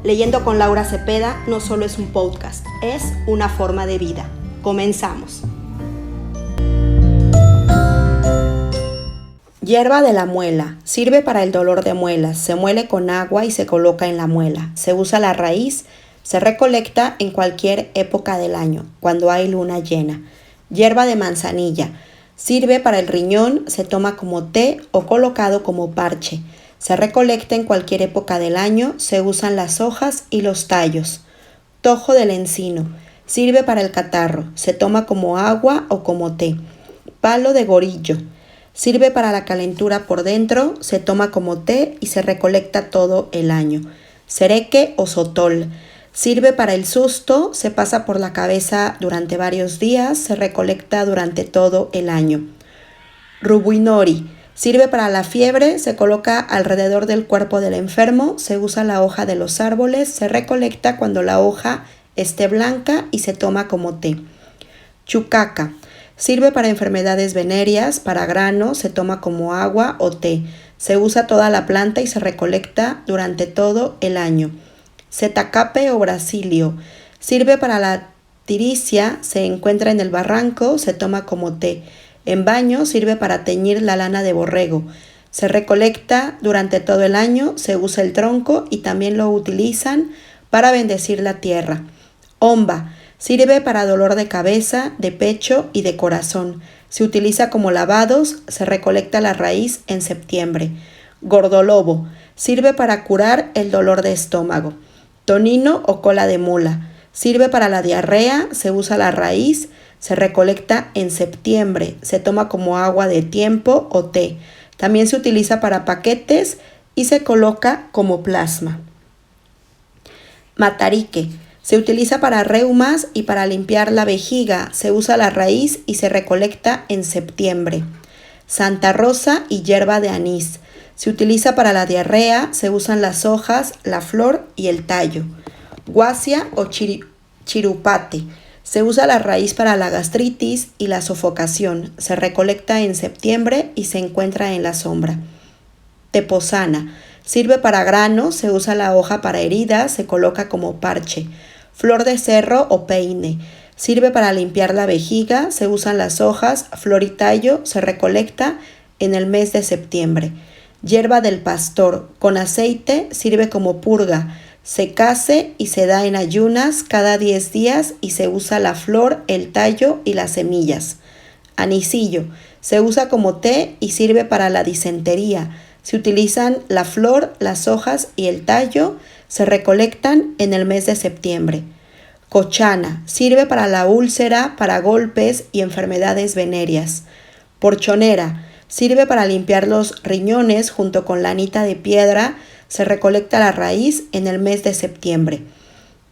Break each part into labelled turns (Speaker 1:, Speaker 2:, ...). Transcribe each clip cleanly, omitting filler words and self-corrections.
Speaker 1: Leyendo con Laura Cepeda no solo es un podcast, es una forma de vida. Comenzamos. Hierba de la muela. Sirve para el dolor de muelas. Se muele con agua y se coloca en la muela. Se usa la raíz. Se recolecta en cualquier época del año, cuando hay luna llena. Hierba de manzanilla. Sirve para el riñón. Se toma como té o colocado como parche. Se recolecta en cualquier época del año, se usan las hojas y los tallos. Tojo del encino. Sirve para el catarro, se toma como agua o como té. Palo de gorillo. Sirve para la calentura por dentro, se toma como té y se recolecta todo el año. Cereque o sotol. Sirve para el susto, se pasa por la cabeza durante varios días, se recolecta durante todo el año. Rubuinori. Sirve para la fiebre, se coloca alrededor del cuerpo del enfermo, se usa la hoja de los árboles, se recolecta cuando la hoja esté blanca y se toma como té. Chucaca. Sirve para enfermedades venéreas, para grano, se toma como agua o té. Se usa toda la planta y se recolecta durante todo el año. Cetacape o brasilio. Sirve para la tiricia, se encuentra en el barranco, se toma como té. En baño sirve para teñir la lana de borrego. Se recolecta durante todo el año, se usa el tronco y también lo utilizan para bendecir la tierra. Omba. Sirve para dolor de cabeza, de pecho y de corazón. Se utiliza como lavados, se recolecta la raíz en septiembre. Gordolobo. Sirve para curar el dolor de estómago. Tonino o cola de mula. Sirve para la diarrea, se usa la raíz, se recolecta en septiembre, se toma como agua de tiempo o té. También se utiliza para paquetes y se coloca como plasma. Matarique. Se utiliza para reumas y para limpiar la vejiga. Se usa la raíz y se recolecta en septiembre. Santa Rosa y hierba de anís. Se utiliza para la diarrea, se usan las hojas, la flor y el tallo. Guasia o chirupate. Se usa la raíz para la gastritis y la sofocación. Se recolecta en septiembre y se encuentra en la sombra. Teposana. Sirve para grano, se usa la hoja para heridas, se coloca como parche. Flor de cerro o peine. Sirve para limpiar la vejiga, se usan las hojas, flor y tallo, se recolecta en el mes de septiembre. Hierba del pastor. Con aceite sirve como purga. Se case y se da en ayunas cada 10 días y se usa la flor, el tallo y las semillas. Anisillo. Se usa como té y sirve para la disentería. Se utilizan la flor, las hojas y el tallo. Se recolectan en el mes de septiembre. Cochana. Sirve para la úlcera, para golpes y enfermedades venéreas. Porchonera. Sirve para limpiar los riñones junto con la anita de piedra. Se recolecta la raíz en el mes de septiembre.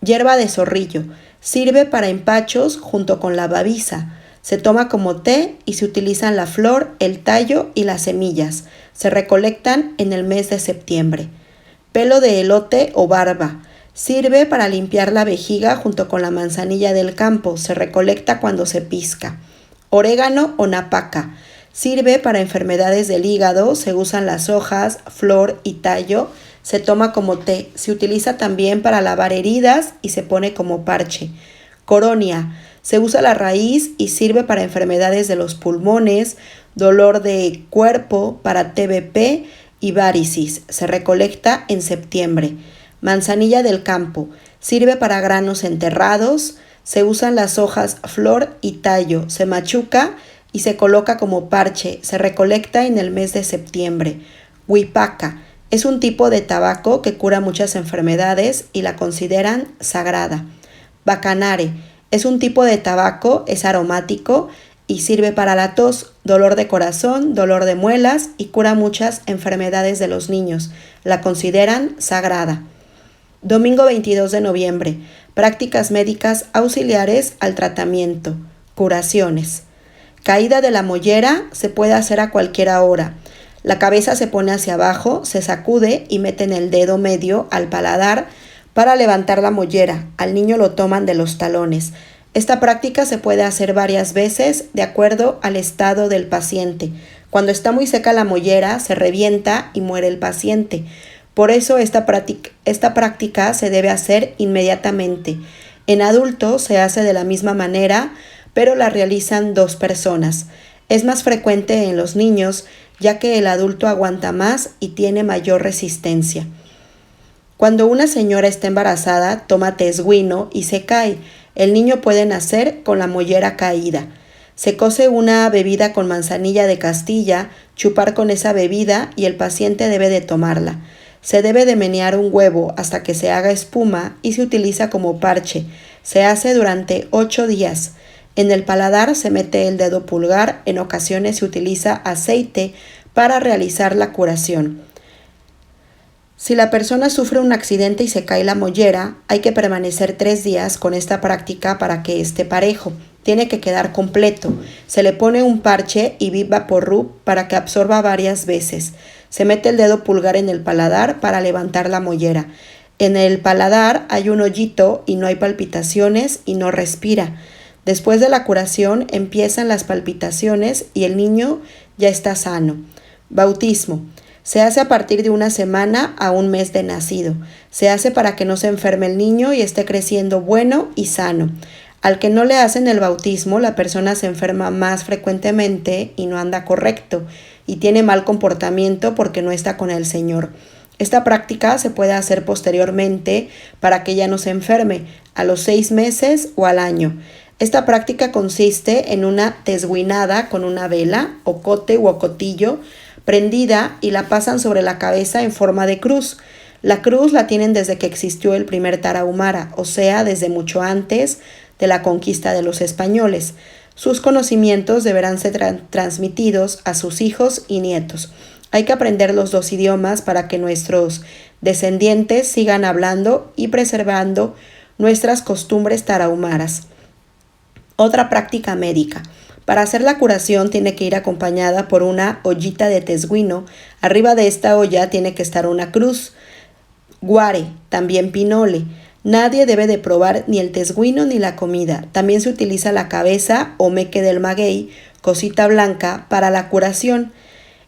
Speaker 1: Hierba de zorrillo. Sirve para empachos junto con la babisa. Se toma como té y se utilizan la flor, el tallo y las semillas. Se recolectan en el mes de septiembre. Pelo de elote o barba. Sirve para limpiar la vejiga junto con la manzanilla del campo. Se recolecta cuando se pizca. Orégano o napaca. Sirve para enfermedades del hígado. Se usan las hojas, flor y tallo. Se toma como té, se utiliza también para lavar heridas y se pone como parche. Coronia. Se usa la raíz y sirve para enfermedades de los pulmones, dolor de cuerpo, para TBP y várisis. Se recolecta en septiembre. Manzanilla del campo. Sirve para granos enterrados. Se usan las hojas, flor y tallo. Se machuca y se coloca como parche. Se recolecta en el mes de septiembre. Huipaca. Es un tipo de tabaco que cura muchas enfermedades y la consideran sagrada. Bacanare. Es un tipo de tabaco, es aromático y sirve para la tos, dolor de corazón, dolor de muelas y cura muchas enfermedades de los niños. La consideran sagrada. Domingo 22 de noviembre. Prácticas médicas auxiliares al tratamiento. Curaciones. Caída de la mollera se puede hacer a cualquier hora. La cabeza se pone hacia abajo, se sacude y meten el dedo medio al paladar para levantar la mollera. Al niño lo toman de los talones. Esta práctica se puede hacer varias veces de acuerdo al estado del paciente. Cuando está muy seca la mollera, se revienta y muere el paciente. Por eso esta práctica se debe hacer inmediatamente. En adultos se hace de la misma manera, pero la realizan 2 personas. Es más frecuente en los niños, ya que el adulto aguanta más y tiene mayor resistencia. Cuando una señora está embarazada, toma tesguino y se cae. El niño puede nacer con la mollera caída. Se cose una bebida con manzanilla de Castilla, chupar con esa bebida y el paciente debe de tomarla. Se debe de menear un huevo hasta que se haga espuma y se utiliza como parche. Se hace durante 8 días. En el paladar se mete el dedo pulgar. En ocasiones se utiliza aceite para realizar la curación. Si la persona sufre un accidente y se cae la mollera, hay que permanecer 3 días con esta práctica para que esté parejo. Tiene que quedar completo. Se le pone un parche y Vivaporrub para que absorba varias veces. Se mete el dedo pulgar en el paladar para levantar la mollera. En el paladar hay un hoyito y no hay palpitaciones y no respira. Después de la curación empiezan las palpitaciones y el niño ya está sano. Bautismo. Se hace a partir de 1 semana a 1 mes de nacido. Se hace para que no se enferme el niño y esté creciendo bueno y sano. Al que no le hacen el bautismo, la persona se enferma más frecuentemente y no anda correcto y tiene mal comportamiento porque no está con el Señor. Esta práctica se puede hacer posteriormente para que ya no se enferme, a los 6 meses o al año. Esta práctica consiste en una tesguinada con una vela, ocote u ocotillo, prendida y la pasan sobre la cabeza en forma de cruz. La cruz la tienen desde que existió el primer Tarahumara, o sea, desde mucho antes de la conquista de los españoles. Sus conocimientos deberán ser transmitidos a sus hijos y nietos. Hay que aprender los 2 idiomas para que nuestros descendientes sigan hablando y preservando nuestras costumbres tarahumaras. Otra práctica médica. Para hacer la curación tiene que ir acompañada por una ollita de tesguino. Arriba de esta olla tiene que estar una cruz. Guare, también pinole. Nadie debe de probar ni el tesguino ni la comida. También se utiliza la cabeza o meque del maguey, cosita blanca, para la curación.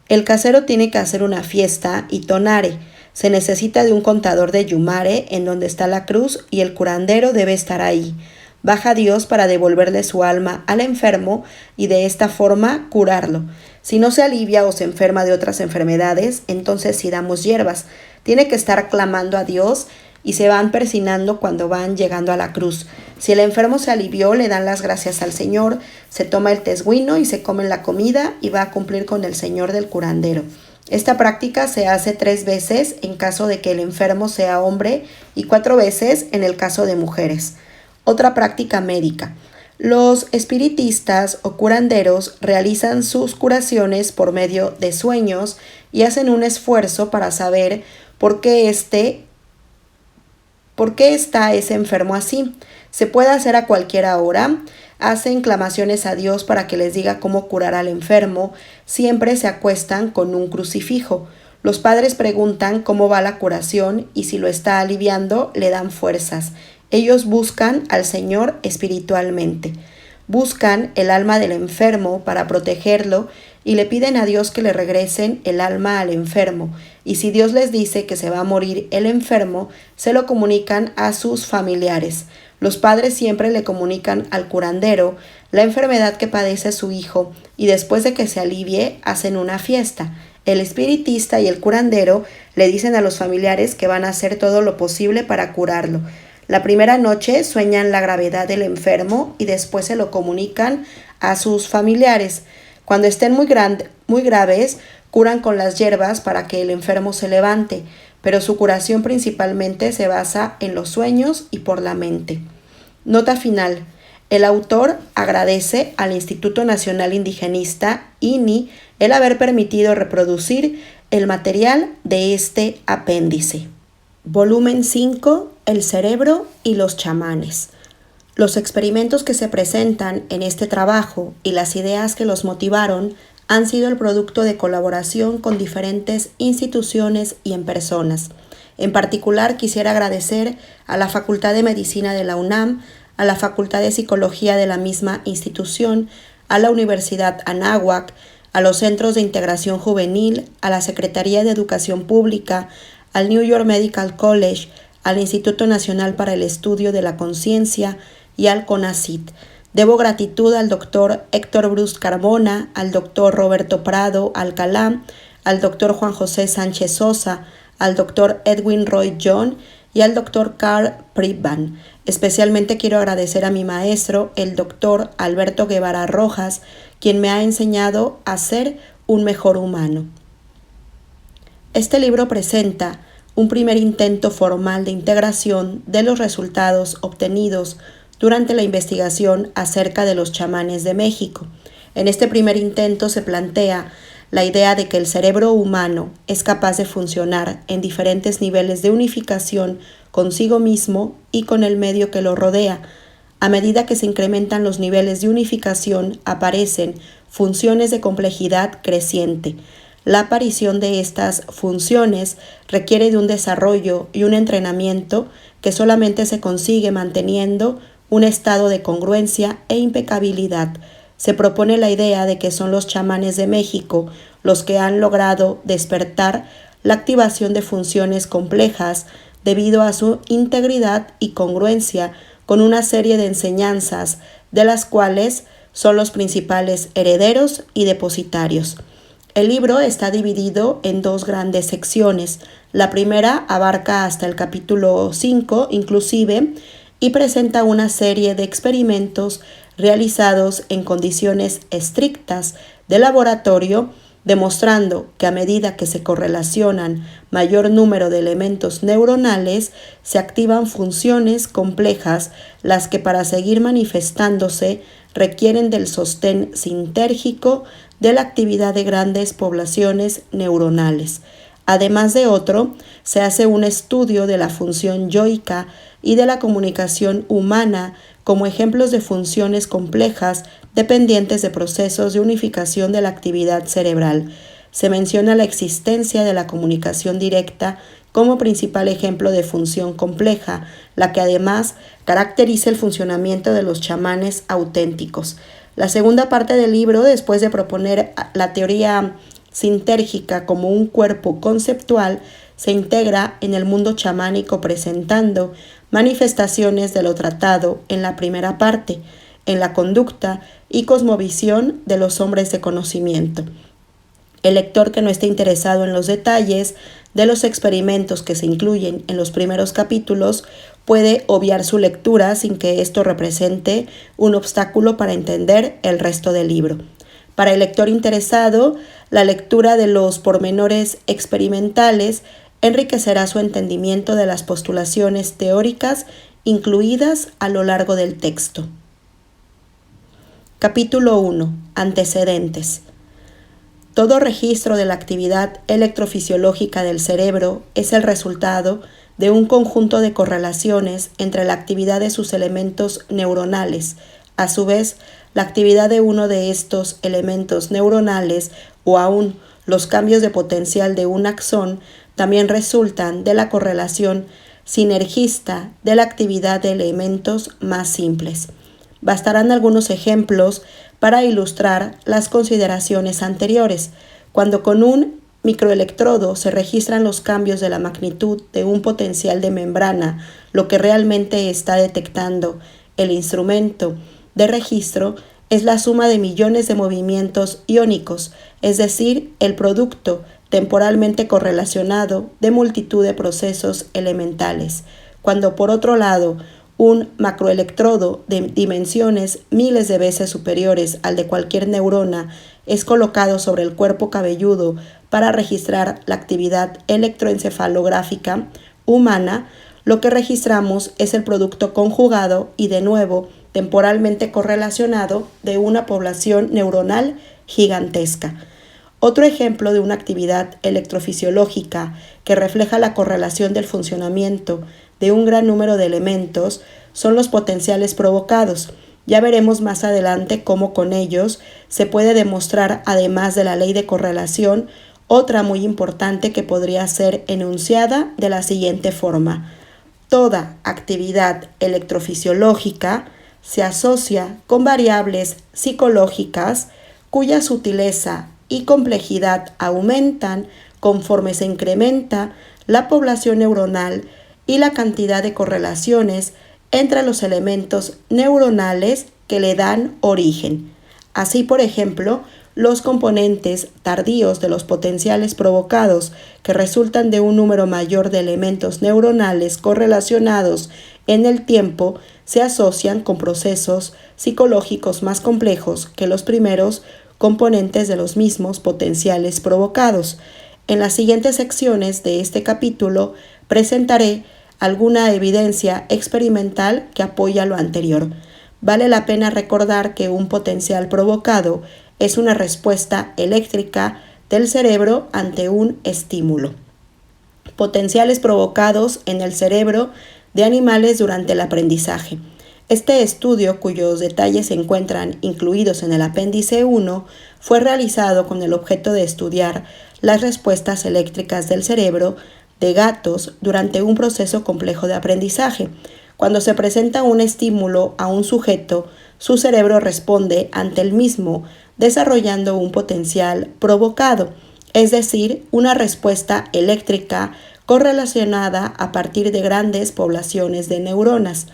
Speaker 1: El casero tiene que hacer una fiesta y tonare. Se necesita de un contador de yumare en donde está la cruz y el curandero debe estar ahí. Baja Dios para devolverle su alma al enfermo y de esta forma curarlo. Si no se alivia o se enferma de otras enfermedades, entonces sí damos hierbas. Tiene que estar clamando a Dios y se van persinando cuando van llegando a la cruz. Si el enfermo se alivió, le dan las gracias al Señor, se toma el tesguino y se come la comida y va a cumplir con el Señor del curandero. Esta práctica se hace 3 veces en caso de que el enfermo sea hombre y 4 veces en el caso de mujeres. Otra práctica médica. Los espiritistas o curanderos realizan sus curaciones por medio de sueños y hacen un esfuerzo para saber por qué está ese enfermo así. Se puede hacer a cualquier hora. Hacen clamaciones a Dios para que les diga cómo curar al enfermo. Siempre se acuestan con un crucifijo. Los padres preguntan cómo va la curación y si lo está aliviando, le dan fuerzas. Ellos buscan al Señor espiritualmente. Buscan el alma del enfermo para protegerlo y le piden a Dios que le regresen el alma al enfermo. Y si Dios les dice que se va a morir el enfermo, se lo comunican a sus familiares. Los padres siempre le comunican al curandero la enfermedad que padece su hijo y después de que se alivie hacen una fiesta. El espiritista y el curandero le dicen a los familiares que van a hacer todo lo posible para curarlo. La primera noche sueñan la gravedad del enfermo y después se lo comunican a sus familiares. Cuando estén muy graves, curan con las hierbas para que el enfermo se levante, pero su curación principalmente se basa en los sueños y por la mente. Nota final. El autor agradece al Instituto Nacional Indigenista, INI, el haber permitido reproducir el material de este apéndice. Volumen 5. El cerebro y los chamanes. Los experimentos que se presentan en este trabajo y las ideas que los motivaron han sido el producto de colaboración con diferentes instituciones y en personas. En particular, quisiera agradecer a la Facultad de Medicina de la UNAM, a la Facultad de Psicología de la misma institución, a la Universidad Anáhuac, a los Centros de Integración Juvenil, a la Secretaría de Educación Pública, al New York Medical College, al Instituto Nacional para el Estudio de la Conciencia y al CONACYT. Debo gratitud al doctor Héctor Bruce Carbona, al doctor Roberto Prado Alcalá, al doctor Juan José Sánchez Sosa, al doctor Edwin Roy John y al doctor Carl Pribban. Especialmente quiero agradecer a mi maestro, el doctor Alberto Guevara Rojas, quien me ha enseñado a ser un mejor humano. Este libro presenta un primer intento formal de integración de los resultados obtenidos durante la investigación acerca de los chamanes de México. En este primer intento se plantea la idea de que el cerebro humano es capaz de funcionar en diferentes niveles de unificación consigo mismo y con el medio que lo rodea. A medida que se incrementan los niveles de unificación, aparecen funciones de complejidad creciente. La aparición de estas funciones requiere de un desarrollo y un entrenamiento que solamente se consigue manteniendo un estado de congruencia e impecabilidad. Se propone la idea de que son los chamanes de México los que han logrado despertar la activación de funciones complejas debido a su integridad y congruencia con una serie de enseñanzas de las cuales son los principales herederos y depositarios. El libro está dividido en dos grandes secciones. La primera abarca hasta el capítulo 5 inclusive y presenta una serie de experimentos realizados en condiciones estrictas de laboratorio, demostrando que a medida que se correlacionan mayor número de elementos neuronales, se activan funciones complejas, las que para seguir manifestándose requieren del sostén sintérgico de la actividad de grandes poblaciones neuronales. Además de otro, se hace un estudio de la función yoica y de la comunicación humana como ejemplos de funciones complejas dependientes de procesos de unificación de la actividad cerebral. Se menciona la existencia de la comunicación directa como principal ejemplo de función compleja, la que además caracteriza el funcionamiento de los chamanes auténticos. La segunda parte del libro, después de proponer la teoría sintérgica como un cuerpo conceptual, se integra en el mundo chamánico presentando manifestaciones de lo tratado en la primera parte, en la conducta y cosmovisión de los hombres de conocimiento. El lector que no esté interesado en los detalles de los experimentos que se incluyen en los primeros capítulos puede obviar su lectura sin que esto represente un obstáculo para entender el resto del libro. Para el lector interesado, la lectura de los pormenores experimentales enriquecerá su entendimiento de las postulaciones teóricas incluidas a lo largo del texto. Capítulo 1. Antecedentes. Todo registro de la actividad electrofisiológica del cerebro es el resultado de un conjunto de correlaciones entre la actividad de sus elementos neuronales. A su vez, la actividad de uno de estos elementos neuronales o aún los cambios de potencial de un axón también resultan de la correlación sinergista de la actividad de elementos más simples. Bastarán algunos ejemplos para ilustrar las consideraciones anteriores. Cuando con un microelectrodo se registran los cambios de la magnitud de un potencial de membrana, lo que realmente está detectando el instrumento de registro es la suma de millones de movimientos iónicos, es decir, el producto temporalmente correlacionado de multitud de procesos elementales. Cuando por otro lado, un macroelectrodo de dimensiones miles de veces superiores al de cualquier neurona es colocado sobre el cuerpo cabelludo para registrar la actividad electroencefalográfica humana, lo que registramos es el producto conjugado y de nuevo temporalmente correlacionado de una población neuronal gigantesca. Otro ejemplo de una actividad electrofisiológica que refleja la correlación del funcionamiento de un gran número de elementos son los potenciales provocados. Ya veremos más adelante cómo con ellos se puede demostrar, además de la ley de correlación, otra muy importante que podría ser enunciada de la siguiente forma. Toda actividad electrofisiológica se asocia con variables psicológicas cuya sutileza y complejidad aumentan conforme se incrementa la población neuronal y la cantidad de correlaciones entre los elementos neuronales que le dan origen. Así, por ejemplo, los componentes tardíos de los potenciales provocados que resultan de un número mayor de elementos neuronales correlacionados en el tiempo se asocian con procesos psicológicos más complejos que los primeros componentes de los mismos potenciales provocados. En las siguientes secciones de este capítulo presentaré alguna evidencia experimental que apoya lo anterior. Vale la pena recordar que un potencial provocado es una respuesta eléctrica del cerebro ante un estímulo. Potenciales provocados en el cerebro de animales durante el aprendizaje. Este estudio, cuyos detalles se encuentran incluidos en el apéndice 1, fue realizado con el objeto de estudiar las respuestas eléctricas del cerebro de gatos durante un proceso complejo de aprendizaje. Cuando se presenta un estímulo a un sujeto, su cerebro responde ante el mismo, desarrollando un potencial provocado, es decir, una respuesta eléctrica correlacionada a partir de grandes poblaciones de neuronas.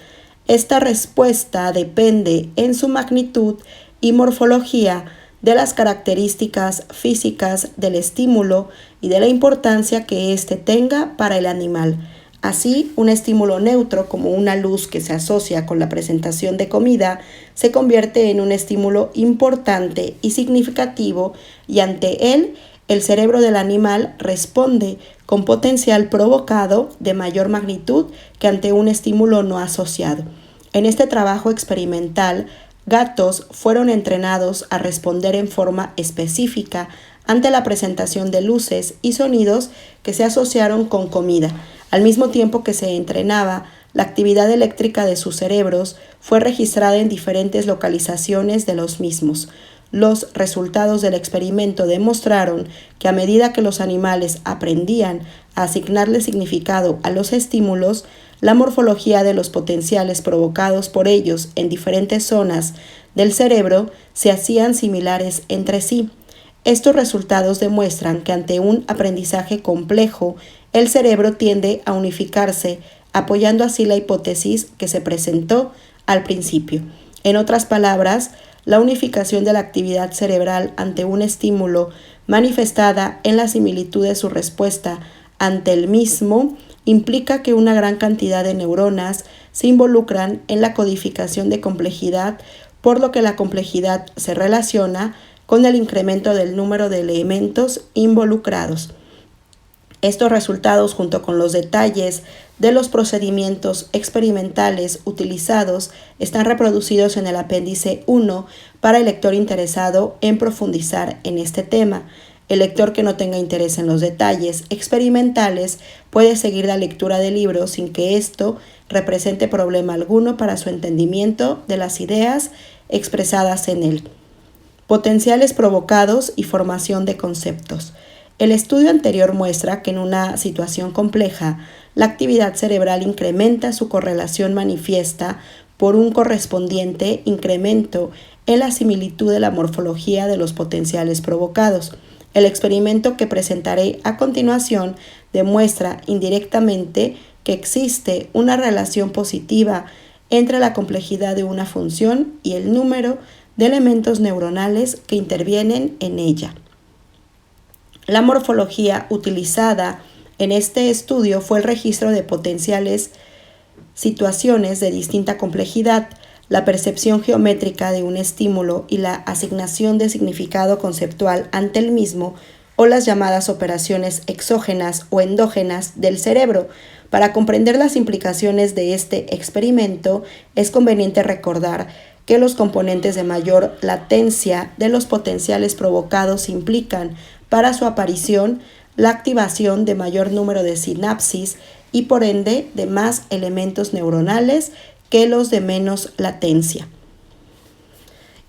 Speaker 1: Esta respuesta depende en su magnitud y morfología de las características físicas del estímulo y de la importancia que éste tenga para el animal. Así, un estímulo neutro, como una luz que se asocia con la presentación de comida, se convierte en un estímulo importante y significativo, y ante él, el cerebro del animal responde con potencial provocado de mayor magnitud que ante un estímulo no asociado. En este trabajo experimental, gatos fueron entrenados a responder en forma específica ante la presentación de luces y sonidos que se asociaron con comida. Al mismo tiempo que se entrenaba, la actividad eléctrica de sus cerebros fue registrada en diferentes localizaciones de los mismos. Los resultados del experimento demostraron que a medida que los animales aprendían a asignarle significado a los estímulos, la morfología de los potenciales provocados por ellos en diferentes zonas del cerebro se hacían similares entre sí. Estos resultados demuestran que ante un aprendizaje complejo, el cerebro tiende a unificarse, apoyando así la hipótesis que se presentó al principio. En otras palabras, la unificación de la actividad cerebral ante un estímulo, manifestada en la similitud de su respuesta ante el mismo, implica que una gran cantidad de neuronas se involucran en la codificación de complejidad, por lo que la complejidad se relaciona con el incremento del número de elementos involucrados. Estos resultados, junto con los detalles de los procedimientos experimentales utilizados, están reproducidos en el apéndice 1 para el lector interesado en profundizar en este tema. El lector que no tenga interés en los detalles experimentales puede seguir la lectura del libro sin que esto represente problema alguno para su entendimiento de las ideas expresadas en él. Potenciales provocados y formación de conceptos. El estudio anterior muestra que en una situación compleja, la actividad cerebral incrementa su correlación manifiesta por un correspondiente incremento en la similitud de la morfología de los potenciales provocados. El experimento que presentaré a continuación demuestra indirectamente que existe una relación positiva entre la complejidad de una función y el número de elementos neuronales que intervienen en ella. La morfología utilizada en este estudio fue el registro de potenciales situaciones de distinta complejidad, la percepción geométrica de un estímulo y la asignación de significado conceptual ante el mismo, o las llamadas operaciones exógenas o endógenas del cerebro. Para comprender las implicaciones de este experimento, es conveniente recordar que los componentes de mayor latencia de los potenciales provocados implican, para su aparición, la activación de mayor número de sinapsis y por ende de más elementos neuronales que los de menos latencia.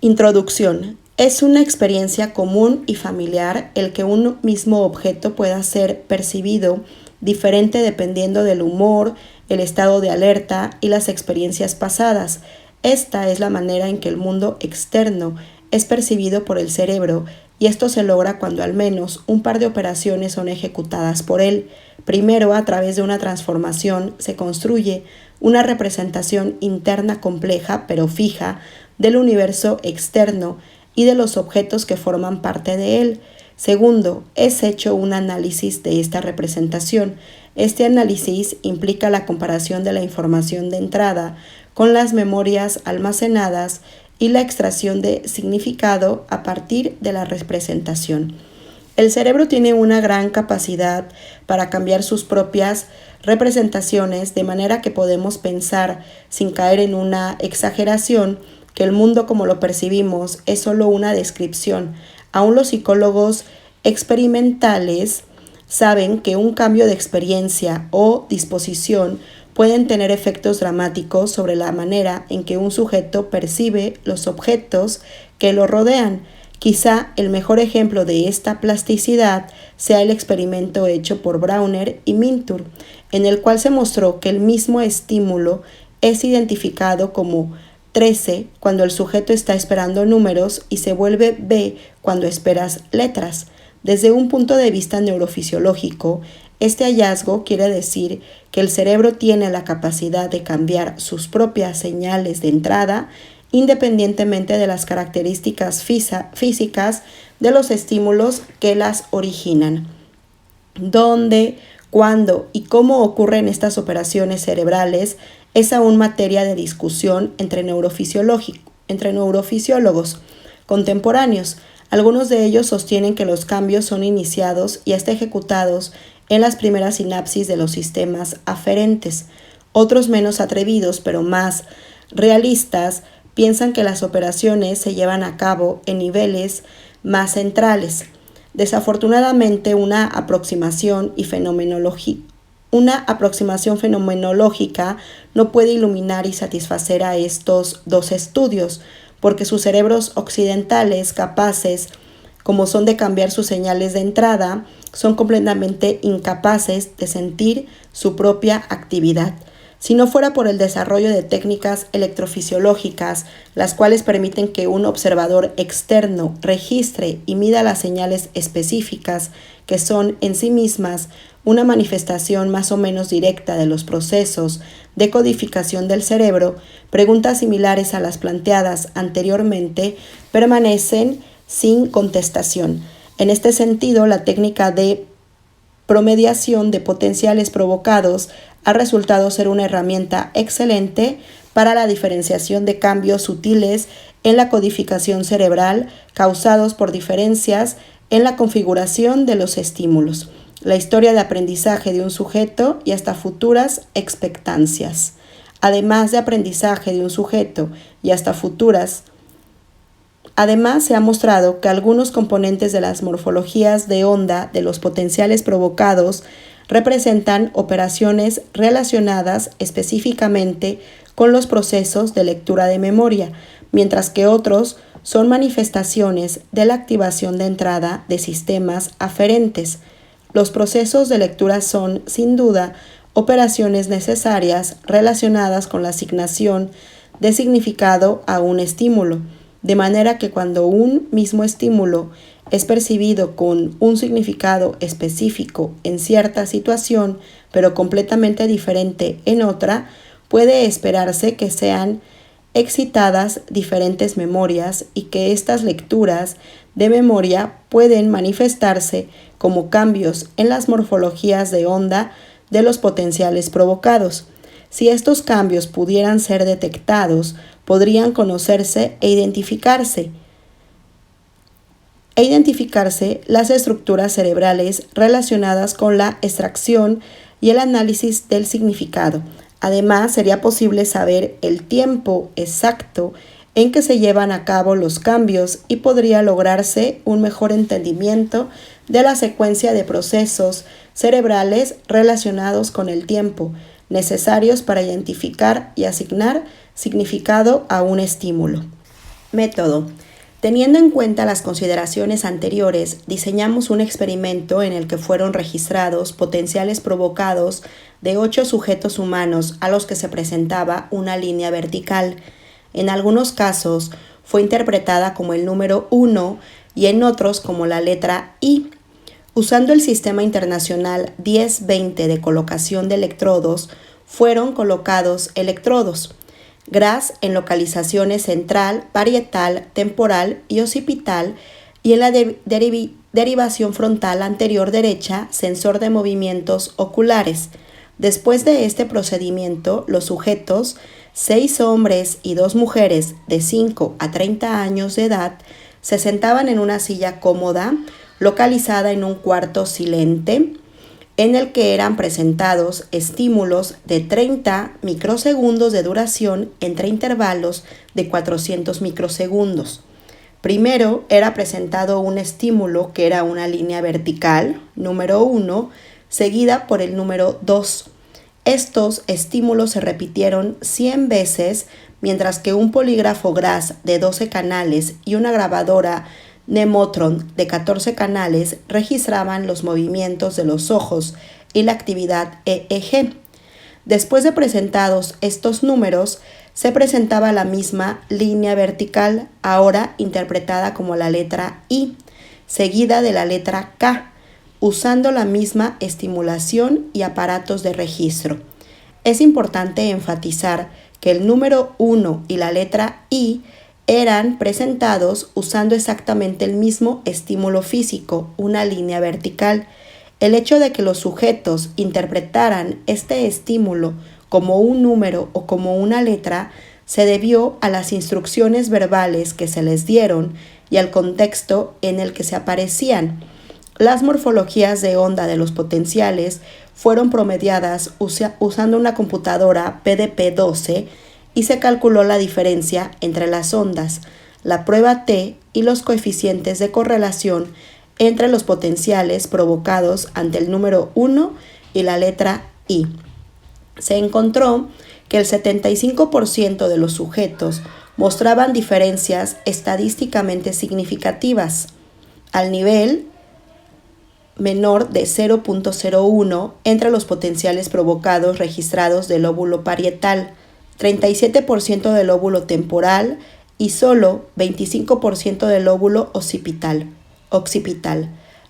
Speaker 1: Introducción. Es una experiencia común y familiar el que un mismo objeto pueda ser percibido diferente dependiendo del humor, el estado de alerta y las experiencias pasadas. Esta es la manera en que el mundo externo es percibido por el cerebro y esto se logra cuando al menos un par de operaciones son ejecutadas por él. Primero, a través de una transformación, se construye una representación interna compleja pero fija del universo externo y de los objetos que forman parte de él. Segundo, es hecho un análisis de esta representación. Este análisis implica la comparación de la información de entrada con las memorias almacenadas y la extracción de significado a partir de la representación. El cerebro tiene una gran capacidad para cambiar sus propias representaciones, de manera que podemos pensar, sin caer en una exageración, que el mundo como lo percibimos es solo una descripción. Aún los psicólogos experimentales saben que un cambio de experiencia o disposición pueden tener efectos dramáticos sobre la manera en que un sujeto percibe los objetos que lo rodean. Quizá el mejor ejemplo de esta plasticidad sea el experimento hecho por Brauner y Mintur, en el cual se mostró que el mismo estímulo es identificado como 13 cuando el sujeto está esperando números y se vuelve B cuando esperas letras. Desde un punto de vista neurofisiológico, este hallazgo quiere decir que el cerebro tiene la capacidad de cambiar sus propias señales de entrada independientemente de las características físicas de los estímulos que las originan. ¿Dónde, cuándo y cómo ocurren estas operaciones cerebrales es aún materia de discusión entre neurofisiólogos contemporáneos? Algunos de ellos sostienen que los cambios son iniciados y hasta ejecutados en las primeras sinapsis de los sistemas aferentes. Otros, menos atrevidos pero más realistas, piensan que las operaciones se llevan a cabo en niveles más centrales. Desafortunadamente, una aproximación fenomenológica no puede iluminar y satisfacer a estos dos estudios, porque sus cerebros occidentales, capaces como son de cambiar sus señales de entrada, son completamente incapaces de sentir su propia actividad. Si no fuera por el desarrollo de técnicas electrofisiológicas, las cuales permiten que un observador externo registre y mida las señales específicas que son en sí mismas una manifestación más o menos directa de los procesos de codificación del cerebro, preguntas similares a las planteadas anteriormente permanecen sin contestación. En este sentido, la técnica de promediación de potenciales provocados ha resultado ser una herramienta excelente para la diferenciación de cambios sutiles en la codificación cerebral causados por diferencias en la configuración de los estímulos, la historia de aprendizaje de un sujeto y hasta futuras expectancias. Además de aprendizaje de un sujeto y hasta futuras. Además, se ha mostrado que algunos componentes de las morfologías de onda de los potenciales provocados representan operaciones relacionadas específicamente con los procesos de lectura de memoria, mientras que otros son manifestaciones de la activación de entrada de sistemas aferentes. Los procesos de lectura son, sin duda, operaciones necesarias relacionadas con la asignación de significado a un estímulo, de manera que cuando un mismo estímulo es percibido con un significado específico en cierta situación, pero completamente diferente en otra, puede esperarse que sean excitadas diferentes memorias y que estas lecturas de memoria pueden manifestarse como cambios en las morfologías de onda de los potenciales provocados. Si estos cambios pudieran ser detectados, podrían conocerse e identificarse las estructuras cerebrales relacionadas con la extracción y el análisis del significado. Además, sería posible saber el tiempo exacto en que se llevan a cabo los cambios y podría lograrse un mejor entendimiento de la secuencia de procesos cerebrales relacionados con el tiempo, necesarios para identificar y asignar significado a un estímulo. Método. Teniendo en cuenta las consideraciones anteriores, diseñamos un experimento en el que fueron registrados potenciales provocados de 8 sujetos humanos a los que se presentaba una línea vertical. En algunos casos fue interpretada como el número 1 y en otros como la letra I. Usando el sistema internacional 10-20 de colocación de electrodos, fueron colocados electrodos. Gras en localizaciones central, parietal, temporal y occipital, y en la derivación frontal anterior derecha, sensor de movimientos oculares. Después de este procedimiento, los sujetos, 6 hombres y 2 mujeres de 5 a 30 años de edad, se sentaban en una silla cómoda, localizada en un cuarto silente, en el que eran presentados estímulos de 30 microsegundos de duración entre intervalos de 400 microsegundos. Primero era presentado un estímulo que era una línea vertical, número 1, seguida por el número 2. Estos estímulos se repitieron 100 veces, mientras que un polígrafo Gras de 12 canales y una grabadora Nemotron de 14 canales registraban los movimientos de los ojos y la actividad EEG. Después de presentados estos números, se presentaba la misma línea vertical, ahora interpretada como la letra I, seguida de la letra K, usando la misma estimulación y aparatos de registro. Es importante enfatizar que el número 1 y la letra I eran presentados usando exactamente el mismo estímulo físico, una línea vertical. El hecho de que los sujetos interpretaran este estímulo como un número o como una letra se debió a las instrucciones verbales que se les dieron y al contexto en el que se aparecían. Las morfologías de onda de los potenciales fueron promediadas usando una computadora PDP-12 y se calculó la diferencia entre las ondas, la prueba T y los coeficientes de correlación entre los potenciales provocados ante el número 1 y la letra I. Se encontró que el 75% de los sujetos mostraban diferencias estadísticamente significativas, al nivel menor de 0.01 entre los potenciales provocados registrados del lóbulo parietal, 37% del lóbulo temporal y solo 25% del lóbulo occipital.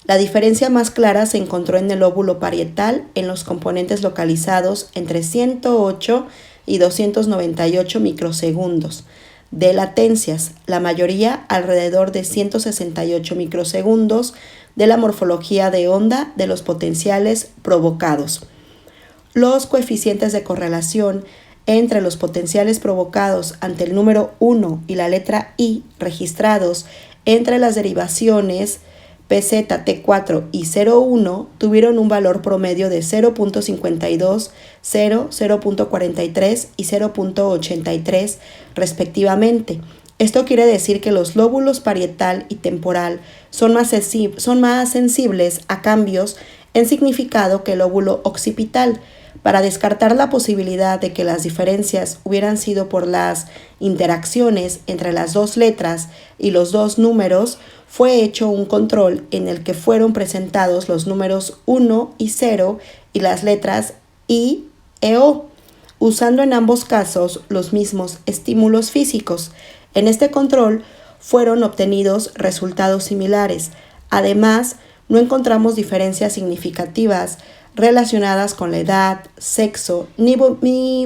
Speaker 1: La diferencia más clara se encontró en el lóbulo parietal en los componentes localizados entre 108 y 298 microsegundos de latencias, la mayoría alrededor de 168 microsegundos de la morfología de onda de los potenciales provocados. Los coeficientes de correlación entre los potenciales provocados ante el número 1 y la letra I registrados entre las derivaciones PZ-T4 y 0,1 tuvieron un valor promedio de 0.52, 0, 0.43 y 0.83 respectivamente. Esto quiere decir que los lóbulos parietal y temporal son más sensibles a cambios en significado que el lóbulo occipital. Para descartar la posibilidad de que las diferencias hubieran sido por las interacciones entre las dos letras y los dos números, fue hecho un control en el que fueron presentados los números 1 y 0 y las letras I e O, usando en ambos casos los mismos estímulos físicos. En este control fueron obtenidos resultados similares. Además, no encontramos diferencias significativas relacionadas con la edad, sexo ni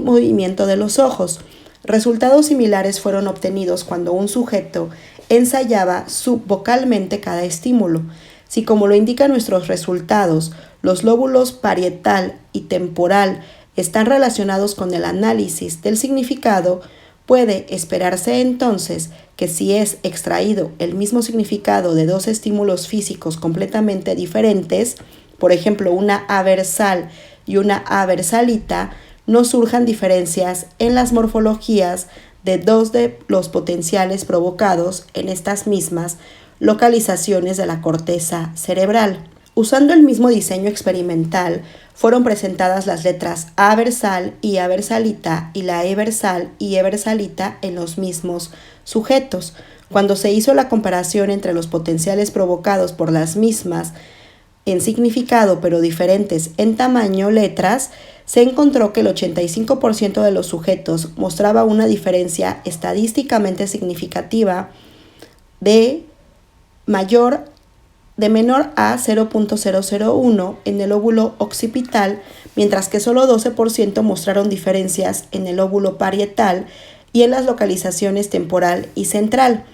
Speaker 1: movimiento de los ojos. Resultados similares fueron obtenidos cuando un sujeto ensayaba subvocalmente cada estímulo. Si, como lo indican nuestros resultados, los lóbulos parietal y temporal están relacionados con el análisis del significado, puede esperarse entonces que si es extraído el mismo significado de dos estímulos físicos completamente diferentes, por ejemplo una aversal y una aversalita, no surjan diferencias en las morfologías de dos de los potenciales provocados en estas mismas localizaciones de la corteza cerebral. Usando el mismo diseño experimental, fueron presentadas las letras aversal y aversalita y la eversal y eversalita en los mismos sujetos. Cuando se hizo la comparación entre los potenciales provocados por las mismas en significado pero diferentes en tamaño letras, se encontró que el 85% de los sujetos mostraba una diferencia estadísticamente significativa de mayor de menor a 0.001 en el lóbulo occipital, mientras que solo 12% mostraron diferencias en el lóbulo parietal y en las localizaciones temporal y central.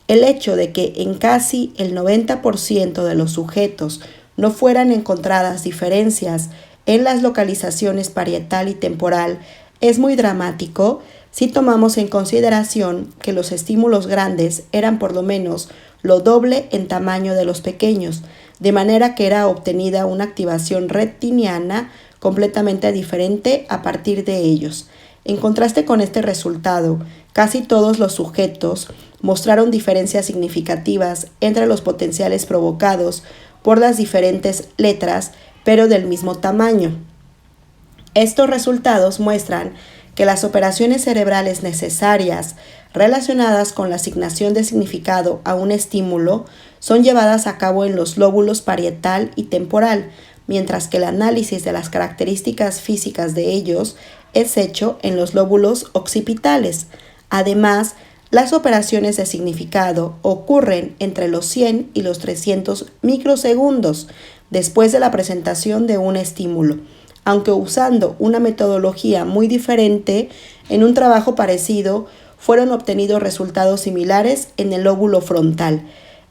Speaker 1: El hecho de que en casi el 90% de los sujetos no fueran encontradas diferencias en las localizaciones parietal y temporal es muy dramático si tomamos en consideración que los estímulos grandes eran por lo menos lo doble en tamaño de los pequeños, de manera que era obtenida una activación retiniana completamente diferente a partir de ellos. En contraste con este resultado, casi todos los sujetos mostraron diferencias significativas entre los potenciales provocados por las diferentes letras, pero del mismo tamaño. Estos resultados muestran que las operaciones cerebrales necesarias relacionadas con la asignación de significado a un estímulo son llevadas a cabo en los lóbulos parietal y temporal, mientras que el análisis de las características físicas de ellos es hecho en los lóbulos occipitales. Además, las operaciones de significado ocurren entre los 100 y los 300 microsegundos después de la presentación de un estímulo, aunque usando una metodología muy diferente. En un trabajo parecido fueron obtenidos resultados similares en el lóbulo frontal.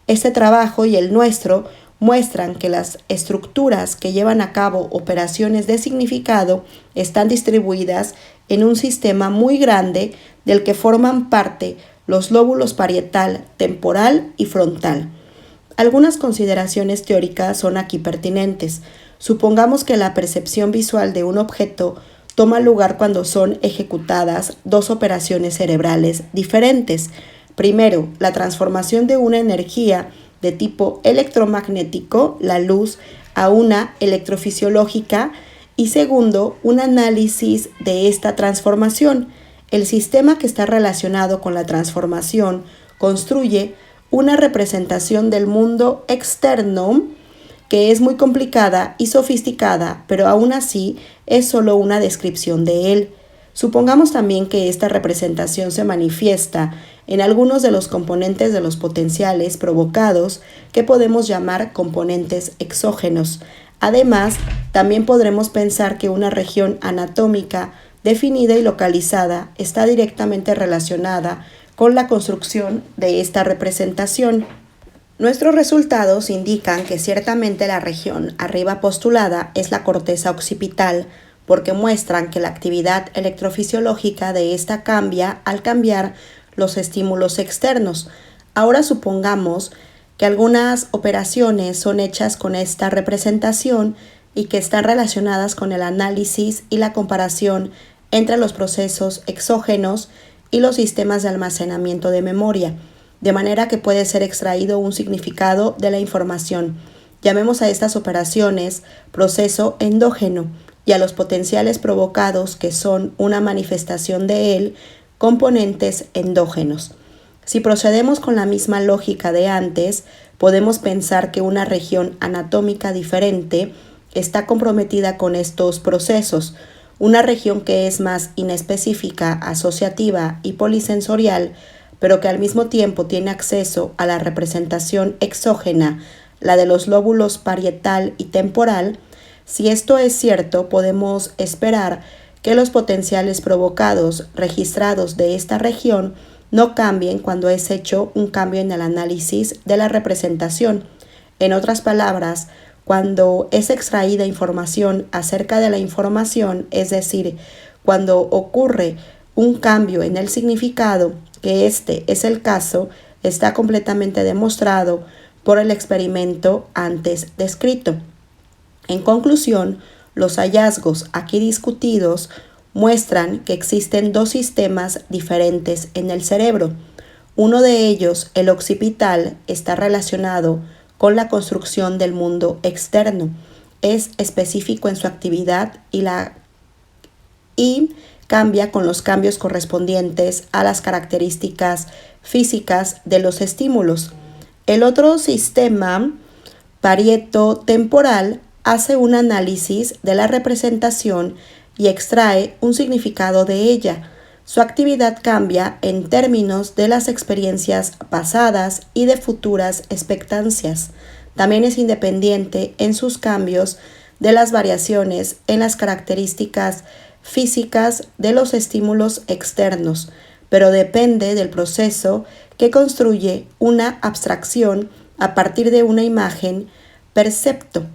Speaker 1: Este trabajo y el nuestro muestran que las estructuras que llevan a cabo operaciones de significado están distribuidas en un sistema muy grande del que forman parte los lóbulos parietal, temporal y frontal. Algunas consideraciones teóricas son aquí pertinentes. Supongamos que la percepción visual de un objeto toma lugar cuando son ejecutadas dos operaciones cerebrales diferentes. Primero, la transformación de una energía de tipo electromagnético, la luz, a una electrofisiológica, y segundo, un análisis de esta transformación. El sistema que está relacionado con la transformación construye una representación del mundo externo que es muy complicada y sofisticada, pero aún así es solo una descripción de él. Supongamos también que esta representación se manifiesta en algunos de los componentes de los potenciales provocados, que podemos llamar componentes exógenos. Además, también podremos pensar que una región anatómica definida y localizada está directamente relacionada con la construcción de esta representación. Nuestros resultados indican que ciertamente la región arriba postulada es la corteza occipital, porque muestran que la actividad electrofisiológica de esta cambia al cambiar los estímulos externos. Ahora supongamos que algunas operaciones son hechas con esta representación y que están relacionadas con el análisis y la comparación entre los procesos exógenos y los sistemas de almacenamiento de memoria, de manera que puede ser extraído un significado de la información. Llamemos a estas operaciones proceso endógeno y a los potenciales provocados, que son una manifestación de él, componentes endógenos. Si procedemos con la misma lógica de antes, podemos pensar que una región anatómica diferente está comprometida con estos procesos. Una región que es más inespecífica, asociativa y polisensorial, pero que al mismo tiempo tiene acceso a la representación exógena, la de los lóbulos parietal y temporal. Si esto es cierto, podemos esperar que los potenciales provocados registrados de esta región no cambien cuando es hecho un cambio en el análisis de la representación. En otras palabras, cuando es extraída información acerca de la información, es decir, cuando ocurre un cambio en el significado, que este es el caso, está completamente demostrado por el experimento antes descrito. En conclusión, los hallazgos aquí discutidos muestran que existen dos sistemas diferentes en el cerebro. Uno de ellos, el occipital, está relacionado con la construcción del mundo externo. Es específico en su actividad y cambia con los cambios correspondientes a las características físicas de los estímulos. El otro sistema, parieto-temporal, hace un análisis de la representación y extrae un significado de ella. Su actividad cambia en términos de las experiencias pasadas y de futuras expectancias. También es independiente en sus cambios de las variaciones en las características físicas de los estímulos externos, pero depende del proceso que construye una abstracción a partir de una imagen percepto.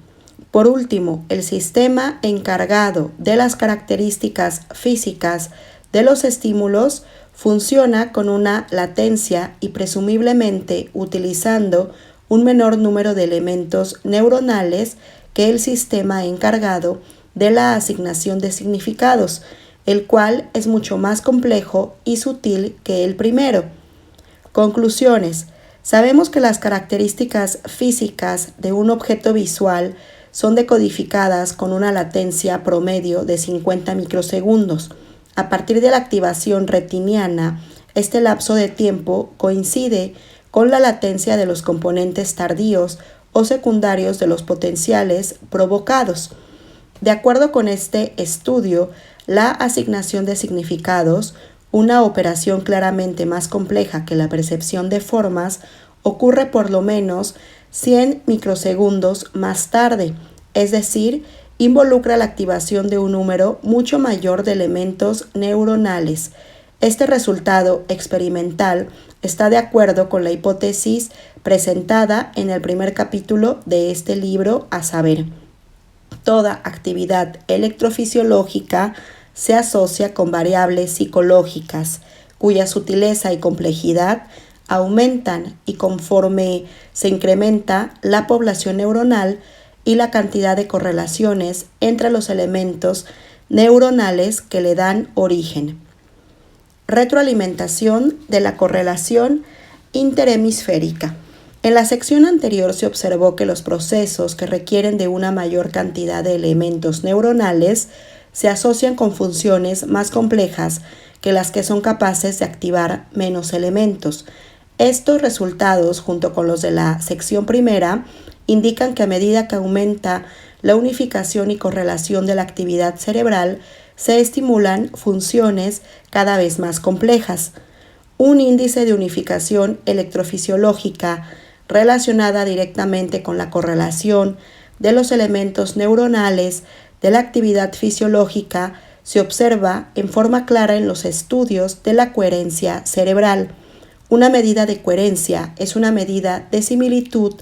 Speaker 1: Por último, el sistema encargado de las características físicas de los estímulos funciona con una latencia y presumiblemente utilizando un menor número de elementos neuronales que el sistema encargado de la asignación de significados, el cual es mucho más complejo y sutil que el primero. Conclusiones. Sabemos que las características físicas de un objeto visual son decodificadas con una latencia promedio de 50 microsegundos. A partir de la activación retiniana, este lapso de tiempo coincide con la latencia de los componentes tardíos o secundarios de los potenciales provocados. De acuerdo con este estudio, la asignación de significados, una operación claramente más compleja que la percepción de formas, ocurre por lo menos 100 microsegundos más tarde, es decir, involucra la activación de un número mucho mayor de elementos neuronales. Este resultado experimental está de acuerdo con la hipótesis presentada en el primer capítulo de este libro, a saber, toda actividad electrofisiológica se asocia con variables psicológicas, cuya sutileza y complejidad aumentan y conforme se incrementa la población neuronal y la cantidad de correlaciones entre los elementos neuronales que le dan origen. Retroalimentación de la correlación interhemisférica. En la sección anterior se observó que los procesos que requieren de una mayor cantidad de elementos neuronales se asocian con funciones más complejas que las que son capaces de activar menos elementos. Estos resultados, junto con los de la sección primera, indican que a medida que aumenta la unificación y correlación de la actividad cerebral, se estimulan funciones cada vez más complejas. Un índice de unificación electrofisiológica relacionada directamente con la correlación de los elementos neuronales de la actividad fisiológica se observa en forma clara en los estudios de la coherencia cerebral. Una medida de coherencia es una medida de similitud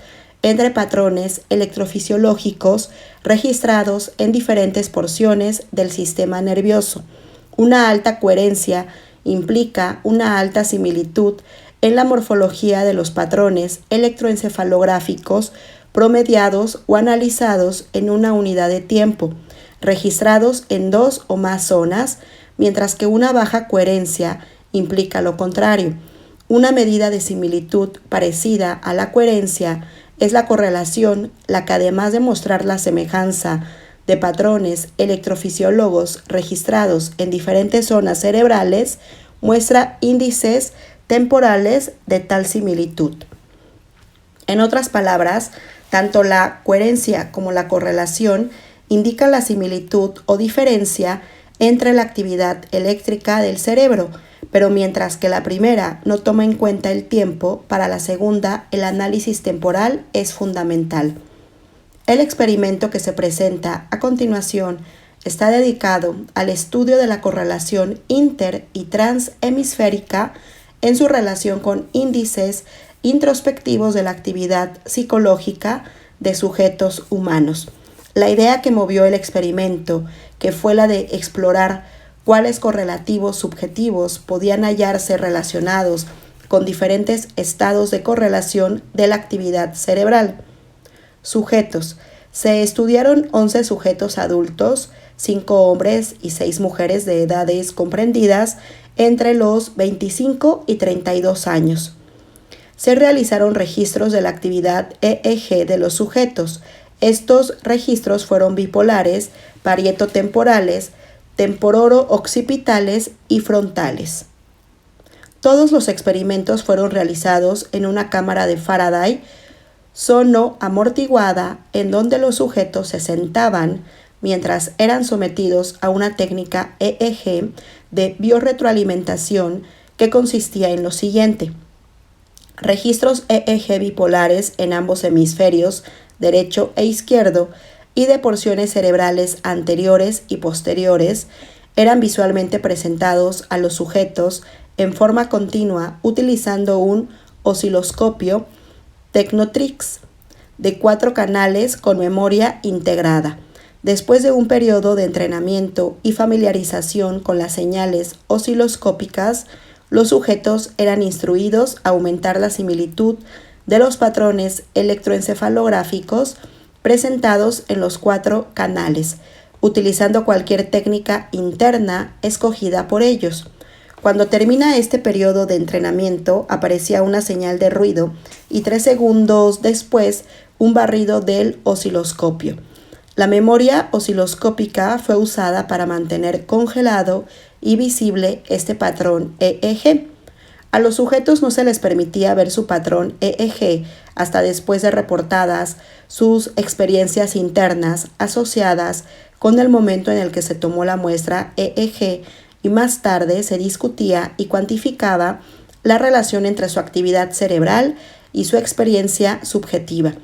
Speaker 1: entre patrones electrofisiológicos registrados en diferentes porciones del sistema nervioso. Una alta coherencia implica una alta similitud en la morfología de los patrones electroencefalográficos promediados o analizados en una unidad de tiempo, registrados en dos o más zonas, mientras que una baja coherencia implica lo contrario. Una medida de similitud parecida a la coherencia es la correlación, la que además de mostrar la semejanza de patrones electrofisiólogos registrados en diferentes zonas cerebrales, muestra índices temporales de tal similitud. En otras palabras, tanto la coherencia como la correlación indican la similitud o diferencia entre la actividad eléctrica del cerebro, pero mientras que la primera no toma en cuenta el tiempo, para la segunda el análisis temporal es fundamental. El experimento que se presenta a continuación está dedicado al estudio de la correlación inter- y transhemisférica en su relación con índices introspectivos de la actividad psicológica de sujetos humanos. La idea que movió el experimento, que fue la de explorar cuáles correlativos subjetivos podían hallarse relacionados con diferentes estados de correlación de la actividad cerebral. Sujetos. Se estudiaron 11 sujetos adultos, 5 hombres y 6 mujeres de edades comprendidas entre los 25 y 32 años. Se realizaron registros de la actividad EEG de los sujetos. Estos registros fueron bipolares, parietotemporales, tempororo-occipitales y frontales. Todos los experimentos fueron realizados en una cámara de Faraday sonoamortiguada en donde los sujetos se sentaban mientras eran sometidos a una técnica EEG de biorretroalimentación que consistía en lo siguiente: registros EEG bipolares en ambos hemisferios, derecho e izquierdo, y de porciones cerebrales anteriores y posteriores, eran visualmente presentados a los sujetos en forma continua utilizando un osciloscopio Technotrix de 4 canales con memoria integrada. Después de un periodo de entrenamiento y familiarización con las señales osciloscópicas, los sujetos eran instruidos a aumentar la similitud de los patrones electroencefalográficos presentados en los 4 canales, utilizando cualquier técnica interna escogida por ellos. Cuando termina este periodo de entrenamiento, aparecía una señal de ruido y 3 segundos después un barrido del osciloscopio. La memoria osciloscópica fue usada para mantener congelado y visible este patrón EEG. A los sujetos no se les permitía ver su patrón EEG hasta después de reportadas sus experiencias internas asociadas con el momento en el que se tomó la muestra EEG, y más tarde se discutía y cuantificaba la relación entre su actividad cerebral y su experiencia subjetiva.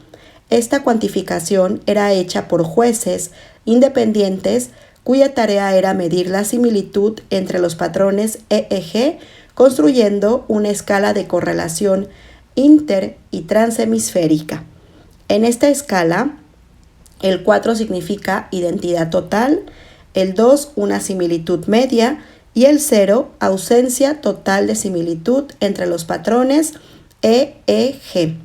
Speaker 1: Esta cuantificación era hecha por jueces independientes cuya tarea era medir la similitud entre los patrones EEG, construyendo una escala de correlación inter- y transhemisférica. En esta escala, el 4 significa identidad total, el 2 una similitud media y el 0 ausencia total de similitud entre los patrones EEG.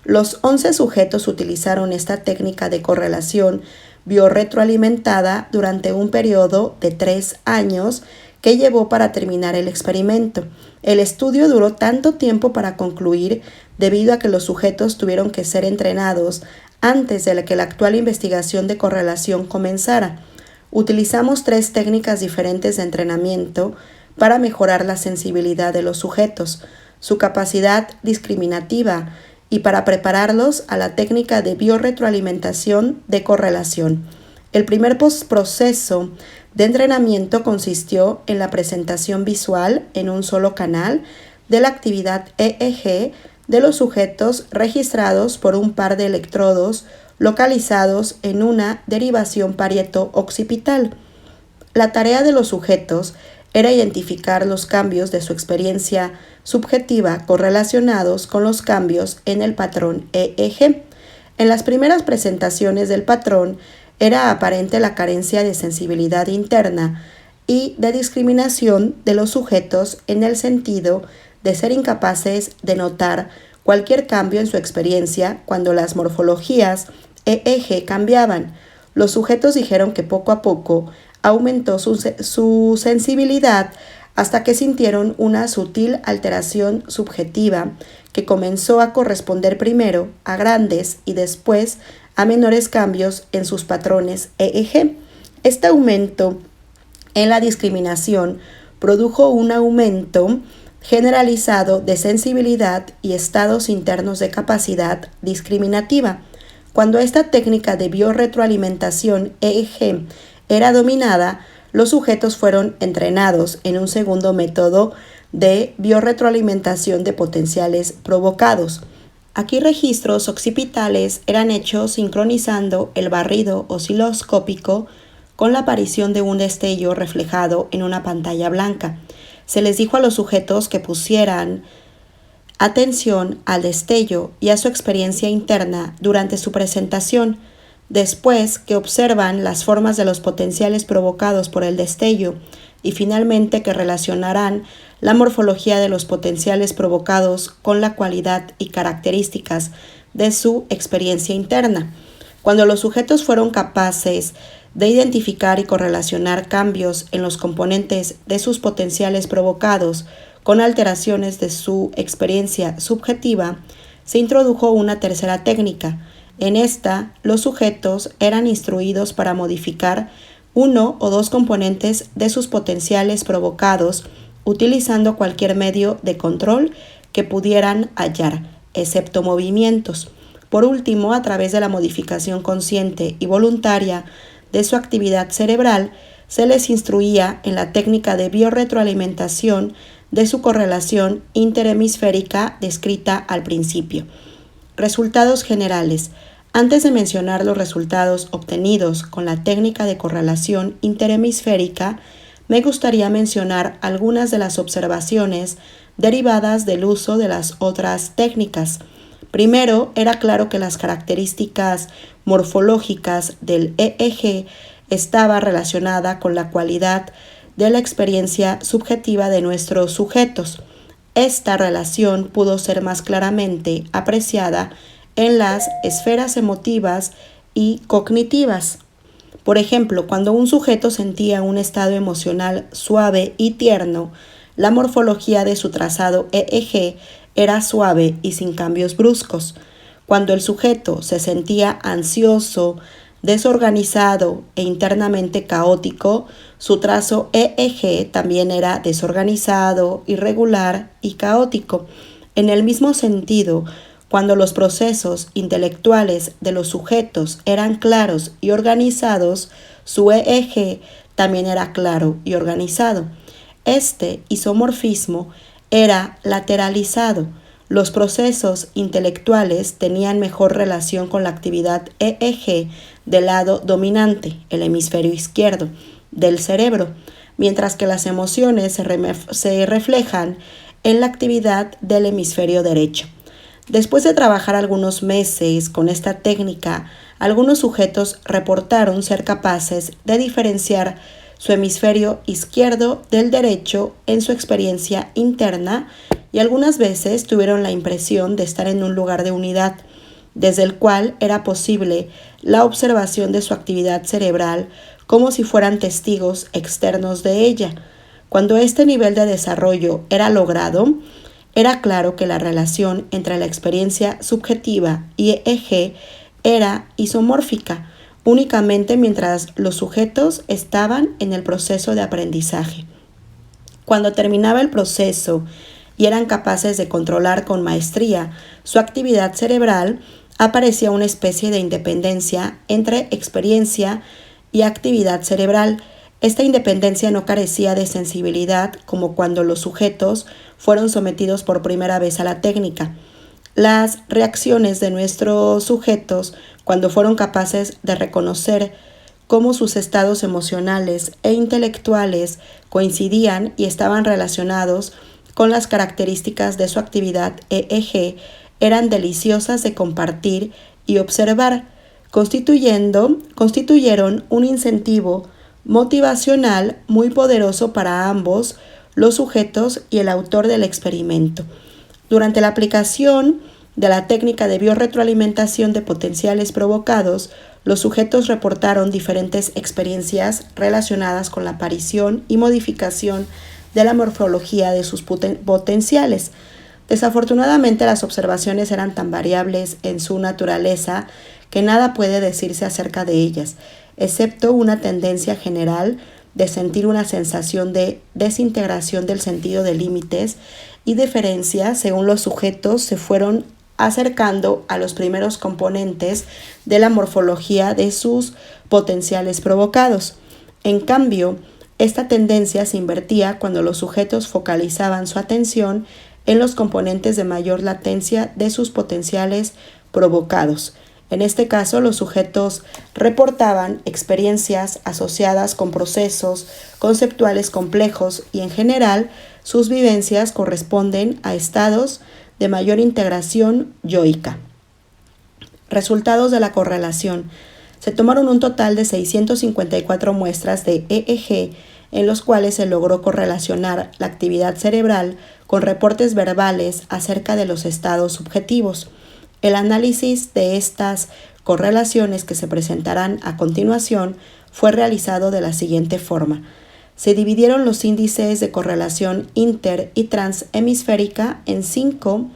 Speaker 1: Los 11 sujetos utilizaron esta técnica de correlación biorretroalimentada durante un periodo de 3 años que llevó para terminar el experimento. El estudio duró tanto tiempo para concluir debido a que los sujetos tuvieron que ser entrenados antes de que la actual investigación de correlación comenzara. Utilizamos 3 técnicas diferentes de entrenamiento para mejorar la sensibilidad de los sujetos, su capacidad discriminativa y para prepararlos a la técnica de biorretroalimentación de correlación. El primer proceso de entrenamiento consistió en la presentación visual en un solo canal de la actividad EEG de los sujetos registrados por un par de electrodos localizados en una derivación parieto-occipital. La tarea de los sujetos era identificar los cambios de su experiencia subjetiva correlacionados con los cambios en el patrón EEG. En las primeras presentaciones del patrón era aparente la carencia de sensibilidad interna y de discriminación de los sujetos en el sentido de ser incapaces de notar cualquier cambio en su experiencia cuando las morfologías EEG cambiaban. Los sujetos dijeron que poco a poco aumentó su sensibilidad hasta que sintieron una sutil alteración subjetiva que comenzó a corresponder primero a grandes y después a menores cambios en sus patrones EEG. Este aumento en la discriminación produjo un aumento generalizado de sensibilidad y estados internos de capacidad discriminativa. Cuando esta técnica de biorretroalimentación EEG era dominada, los sujetos fueron entrenados en un segundo método de biorretroalimentación de potenciales provocados. Aquí registros occipitales eran hechos sincronizando el barrido osciloscópico con la aparición de un destello reflejado en una pantalla blanca. Se les dijo a los sujetos que pusieran atención al destello y a su experiencia interna durante su presentación, después que observan las formas de los potenciales provocados por el destello y finalmente que relacionarán la morfología de los potenciales provocados con la cualidad y características de su experiencia interna. Cuando los sujetos fueron capaces de identificar y correlacionar cambios en los componentes de sus potenciales provocados con alteraciones de su experiencia subjetiva, se introdujo una tercera técnica. En esta, los sujetos eran instruidos para modificar uno o dos componentes de sus potenciales provocados utilizando cualquier medio de control que pudieran hallar, excepto movimientos. Por último, a través de la modificación consciente y voluntaria de su actividad cerebral, se les instruía en la técnica de biorretroalimentación de su correlación interhemisférica descrita al principio. Resultados generales. Antes de mencionar los resultados obtenidos con la técnica de correlación interhemisférica, me gustaría mencionar algunas de las observaciones derivadas del uso de las otras técnicas. Primero, era claro que las características morfológicas del EEG estaba relacionada con la cualidad de la experiencia subjetiva de nuestros sujetos. Esta relación pudo ser más claramente apreciada en las esferas emotivas y cognitivas. Por ejemplo, cuando un sujeto sentía un estado emocional suave y tierno, la morfología de su trazado EEG era suave y sin cambios bruscos. Cuando el sujeto se sentía ansioso, desorganizado e internamente caótico, su trazo EEG también era desorganizado, irregular y caótico. En el mismo sentido, cuando los procesos intelectuales de los sujetos eran claros y organizados, su EEG también era claro y organizado. Este isomorfismo era lateralizado. Los procesos intelectuales tenían mejor relación con la actividad EEG del lado dominante, el hemisferio izquierdo, del cerebro, mientras que las emociones se reflejan en la actividad del hemisferio derecho. Después de trabajar algunos meses con esta técnica, algunos sujetos reportaron ser capaces de diferenciar su hemisferio izquierdo del derecho en su experiencia interna y algunas veces tuvieron la impresión de estar en un lugar de unidad, desde el cual era posible la observación de su actividad cerebral como si fueran testigos externos de ella. Cuando este nivel de desarrollo era logrado, era claro que la relación entre la experiencia subjetiva y EEG era isomórfica, únicamente mientras los sujetos estaban en el proceso de aprendizaje. Cuando terminaba el proceso y eran capaces de controlar con maestría su actividad cerebral, aparecía una especie de independencia entre experiencia y actividad cerebral. Esta independencia no carecía de sensibilidad como cuando los sujetos fueron sometidos por primera vez a la técnica. Las reacciones de nuestros sujetos, cuando fueron capaces de reconocer cómo sus estados emocionales e intelectuales coincidían y estaban relacionados con las características de su actividad EEG, eran deliciosas de compartir y observar, constituyeron un incentivo motivacional muy poderoso para ambos los sujetos y el autor del experimento. Durante la aplicación de la técnica de biorretroalimentación de potenciales provocados, los sujetos reportaron diferentes experiencias relacionadas con la aparición y modificación de la morfología de sus potenciales. Desafortunadamente, las observaciones eran tan variables en su naturaleza que nada puede decirse acerca de ellas, excepto una tendencia general de sentir una sensación de desintegración del sentido de límites y diferencia según los sujetos se fueron acercando a los primeros componentes de la morfología de sus potenciales provocados. En cambio, esta tendencia se invertía cuando los sujetos focalizaban su atención en los componentes de mayor latencia de sus potenciales provocados. En este caso, los sujetos reportaban experiencias asociadas con procesos conceptuales complejos y, en general, sus vivencias corresponden a estados de mayor integración yoica. Resultados de la correlación. Se tomaron un total de 654 muestras de EEG en los cuales se logró correlacionar la actividad cerebral con reportes verbales acerca de los estados subjetivos. El análisis de estas correlaciones que se presentarán a continuación fue realizado de la siguiente forma. Se dividieron los índices de correlación inter- y transhemisférica en 5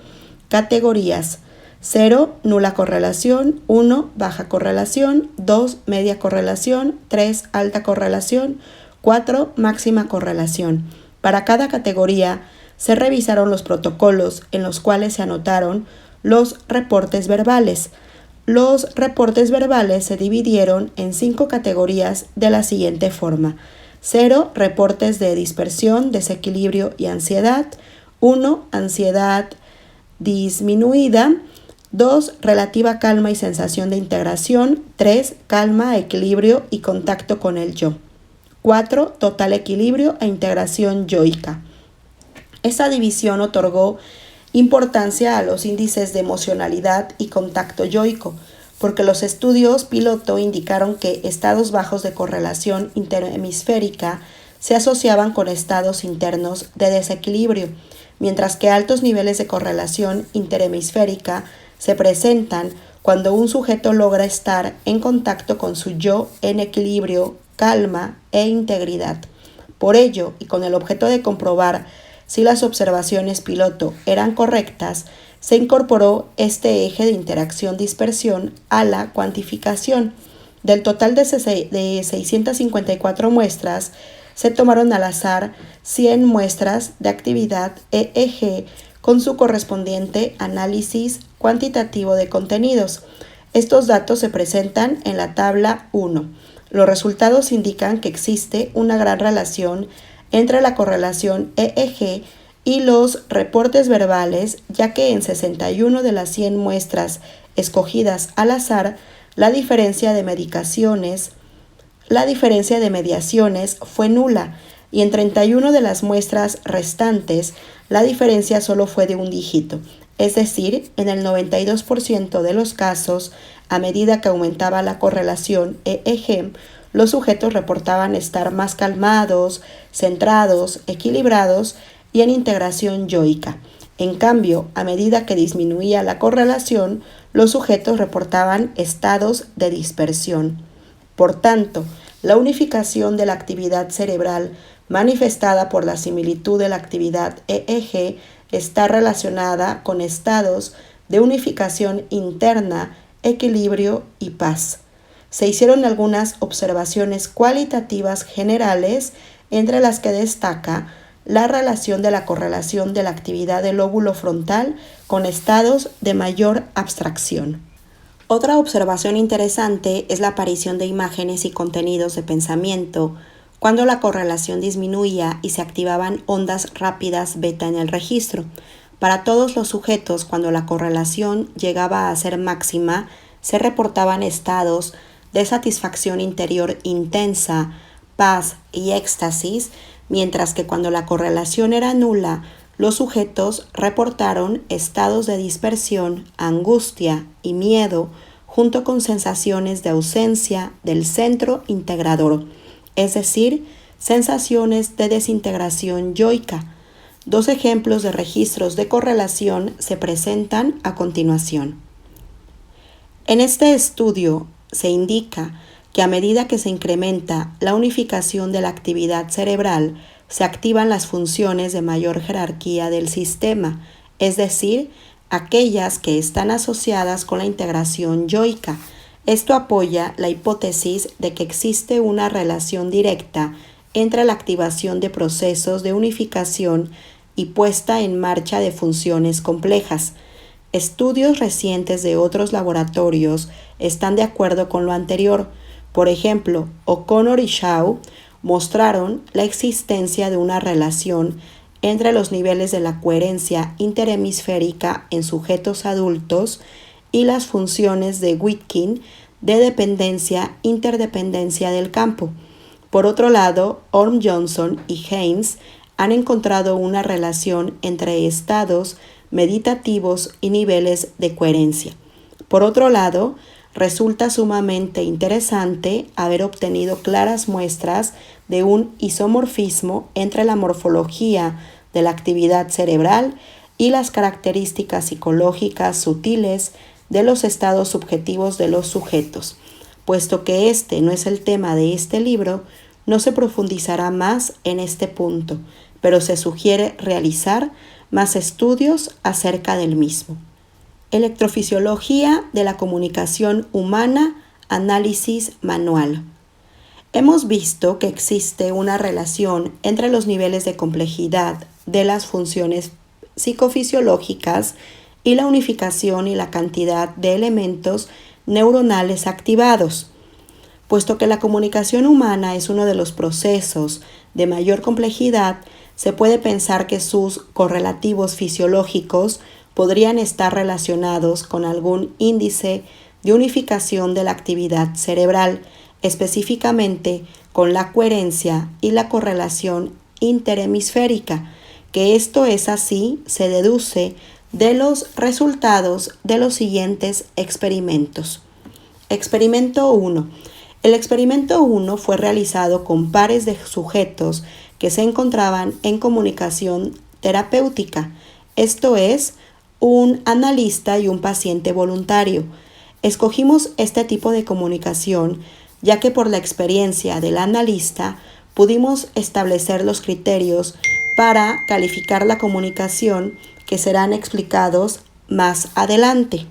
Speaker 1: categorías: 0, nula correlación; 1, baja correlación; 2, media correlación; 3, alta correlación; 4, máxima correlación. Para cada categoría se revisaron los protocolos en los cuales se anotaron los reportes verbales. Los reportes verbales se dividieron en 5 categorías de la siguiente forma. 0, reportes de dispersión, desequilibrio y ansiedad. 1, ansiedad disminuida. 2, relativa calma y sensación de integración. 3, calma, equilibrio y contacto con el yo. 4, total equilibrio e integración yoica. Esta división otorgó importancia a los índices de emocionalidad y contacto yoico, porque los estudios piloto indicaron que estados bajos de correlación interhemisférica se asociaban con estados internos de desequilibrio, mientras que altos niveles de correlación interhemisférica se presentan cuando un sujeto logra estar en contacto con su yo en equilibrio, calma e integridad. Por ello, y con el objeto de comprobar si las observaciones piloto eran correctas, se incorporó este eje de interacción-dispersión a la cuantificación. Del total de 654 muestras, se tomaron al azar 100 muestras de actividad EEG con su correspondiente análisis cuantitativo de contenidos. Estos datos se presentan en la tabla 1. Los resultados indican que existe una gran relación entre la correlación EEG y los reportes verbales, ya que en 61 de las 100 muestras escogidas al azar, la diferencia de mediaciones fue nula, y en 31 de las muestras restantes, la diferencia solo fue de un dígito. Es decir, en el 92% de los casos, a medida que aumentaba la correlación EEG, los sujetos reportaban estar más calmados, centrados, equilibrados y en integración yoica. En cambio, a medida que disminuía la correlación, los sujetos reportaban estados de dispersión. Por tanto, la unificación de la actividad cerebral manifestada por la similitud de la actividad EEG está relacionada con estados de unificación interna, equilibrio y paz. Se hicieron algunas observaciones cualitativas generales, entre las que destaca la relación de la correlación de la actividad del lóbulo frontal con estados de mayor abstracción. Otra observación interesante es la aparición de imágenes y contenidos de pensamiento cuando la correlación disminuía y se activaban ondas rápidas beta en el registro. Para todos los sujetos, cuando la correlación llegaba a ser máxima, se reportaban estados de satisfacción interior intensa, paz y éxtasis, mientras que cuando la correlación era nula, los sujetos reportaron estados de dispersión, angustia y miedo, junto con sensaciones de ausencia del centro integrador, es decir, sensaciones de desintegración yoica. 2 ejemplos de registros de correlación se presentan a continuación. En este estudio se indica que a medida que se incrementa la unificación de la actividad cerebral, se activan las funciones de mayor jerarquía del sistema, es decir, aquellas que están asociadas con la integración yoica. Esto apoya la hipótesis de que existe una relación directa entre la activación de procesos de unificación y puesta en marcha de funciones complejas. Estudios recientes de otros laboratorios están de acuerdo con lo anterior. Por ejemplo, O'Connor y Shaw mostraron la existencia de una relación entre los niveles de la coherencia interhemisférica en sujetos adultos y las funciones de Witkin de dependencia-interdependencia del campo. Por otro lado, Orm-Johnson y Haynes han encontrado una relación entre estados meditativos y niveles de coherencia. Por otro lado, resulta sumamente interesante haber obtenido claras muestras de un isomorfismo entre la morfología de la actividad cerebral y las características psicológicas sutiles de los estados subjetivos de los sujetos. Puesto que este no es el tema de este libro, no se profundizará más en este punto, pero se sugiere realizar más estudios acerca del mismo. Electrofisiología de la comunicación humana, análisis manual. Hemos visto que existe una relación entre los niveles de complejidad de las funciones psicofisiológicas y la unificación y la cantidad de elementos neuronales activados. Puesto que la comunicación humana es uno de los procesos de mayor complejidad, se puede pensar que sus correlativos fisiológicos podrían estar relacionados con algún índice de unificación de la actividad cerebral, específicamente con la coherencia y la correlación interhemisférica, que esto es así, se deduce de los resultados de los siguientes experimentos. Experimento 1. El experimento 1 fue realizado con pares de sujetos que se encontraban en comunicación terapéutica, esto es, un analista y un paciente voluntario. Escogimos este tipo de comunicación ya que por la experiencia del analista pudimos establecer los criterios para calificar la comunicación que serán explicados más adelante.